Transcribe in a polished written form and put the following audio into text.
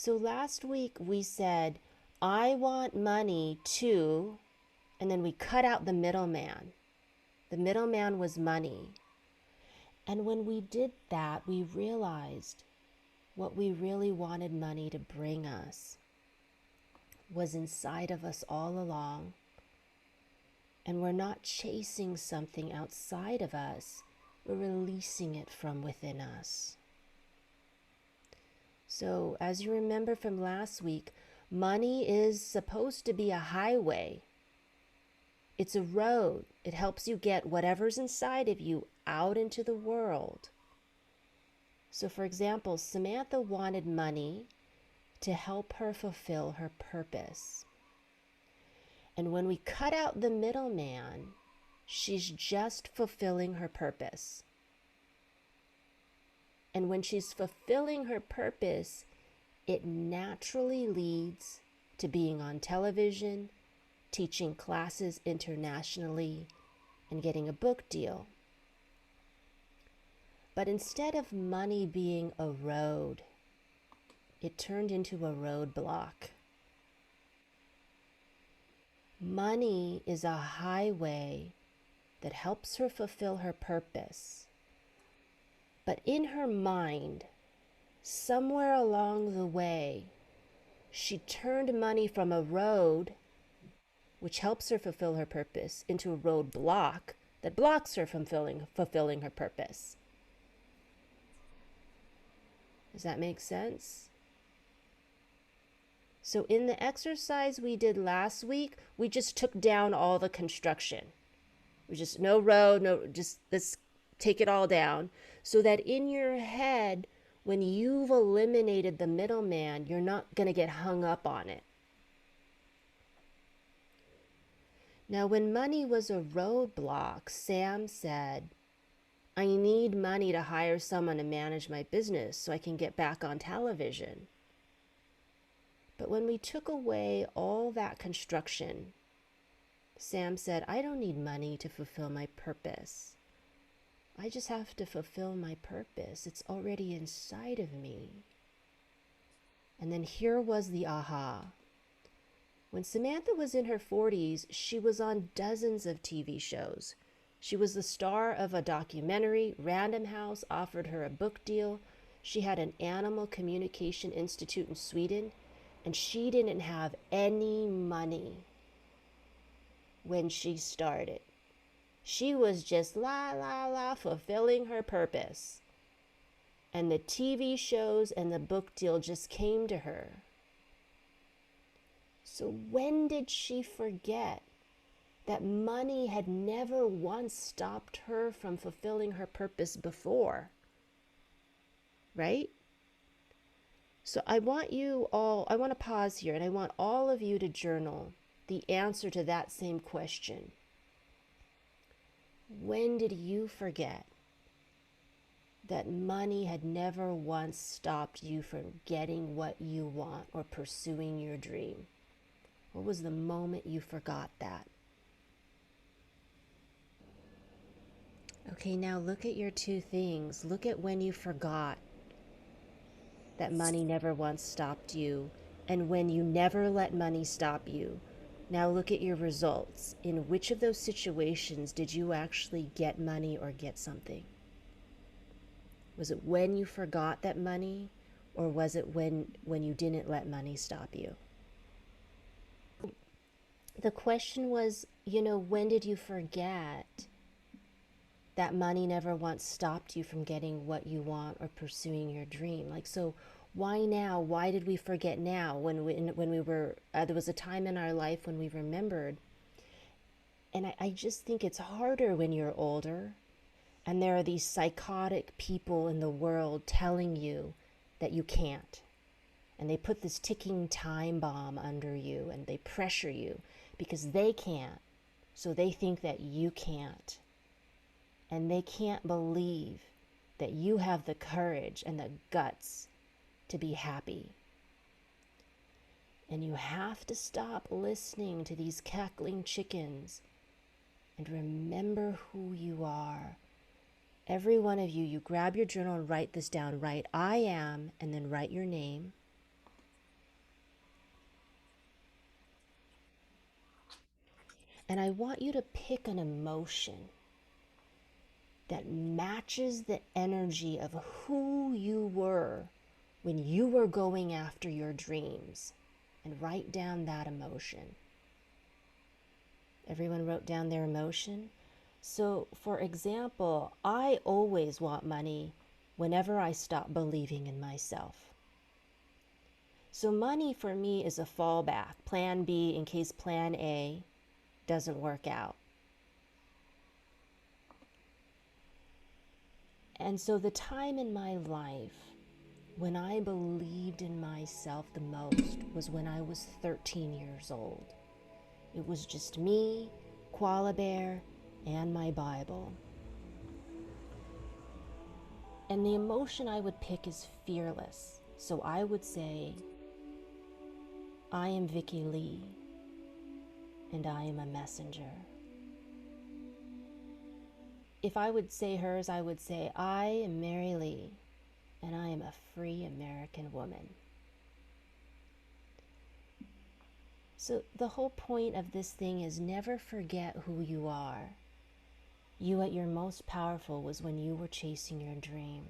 So last week we said, I want money to, and then we cut out the middleman. The middleman was money. And when we did that, we realized what we really wanted money to bring us was inside of us all along. And we're not chasing something outside of us, we're releasing it from within us. So, as you remember from last week, money is supposed to be a highway. It's a road. It helps you get whatever's inside of you out into the world. So, for example, Samantha wanted money to help her fulfill her purpose. And when we cut out the middleman, she's just fulfilling her purpose. And when she's fulfilling her purpose, it naturally leads to being on television, teaching classes internationally, and getting a book deal. But instead of money being a road, it turned into a roadblock. Money is a highway that helps her fulfill her purpose. But in her mind, somewhere along the way, she turned money from a road, which helps her fulfill her purpose, into a roadblock that blocks her from fulfilling her purpose. Does that make sense? So in the exercise we did last week, we just took down all the construction. We just, no road, just let's take it all down, so that in your head, when you've eliminated the middleman, you're not going to get hung up on it. Now, when money was a roadblock, Sam said, I need money to hire someone to manage my business so I can get back on television. But when we took away all that construction, Sam said, I don't need money to fulfill my purpose. I just have to fulfill my purpose. It's already inside of me. And then here was the aha. When Samantha was in her 40s, she was on dozens of TV shows. She was the star of a documentary. Random House offered her a book deal. She had an animal communication institute in Sweden, and she didn't have any money when she started. She was just fulfilling her purpose. And the TV shows and the book deal just came to her. So when did she forget that money had never once stopped her from fulfilling her purpose before? Right? So I want to pause here, and I want all of you to journal the answer to that same question. When did you forget that money had never once stopped you from getting what you want or pursuing your dream? What was the moment you forgot that? Okay, now look at your two things. Look at when you forgot that money never once stopped you, and when you never let money stop you. Now look at your results. In which of those situations did you actually get money or get something? Was it when you forgot that money, or was it when you didn't let money stop you? The question was, when did you forget that money never once stopped you from getting what you want or pursuing your dream? So why now? Why did we forget now when we were, there was a time in our life when we remembered? And I just think it's harder when you're older and there are these psychotic people in the world telling you that you can't. And they put this ticking time bomb under you and they pressure you because they can't. So they think that you can't. And they can't believe that you have the courage and the guts to be happy. And you have to stop listening to these cackling chickens and remember who you are. Every one of you, you grab your journal and write this down. Write I am, and then write your name. And I want you to pick an emotion that matches the energy of who you were when you were going after your dreams, and write down that emotion. Everyone wrote down their emotion? So, for example, I always want money whenever I stop believing in myself. So money for me is a fallback, plan B in case plan A doesn't work out. And so the time in my life when I believed in myself the most was when I was 13 years old. It was just me, Koala Bear, and my Bible. And the emotion I would pick is fearless. So I would say, I am Vicky Lee, and I am a messenger. If I would say hers, I would say, I am Mary Lee, and I am a free American woman. So the whole point of this thing is never forget who you are. You at your most powerful was when you were chasing your dream.